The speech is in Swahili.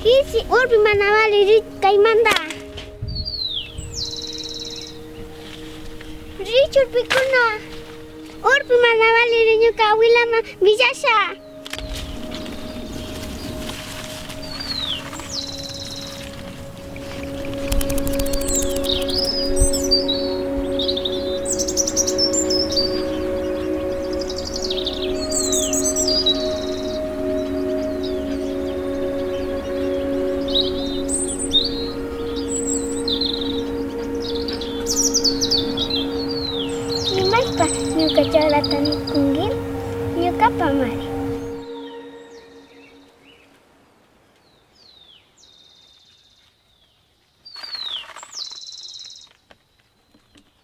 Hisi urbi manawali rit kaimanda. Richard pikuna. Urbi manawali rinyo kawilama bijasa. Nyuka jalatan kunggil, nyuka pamari.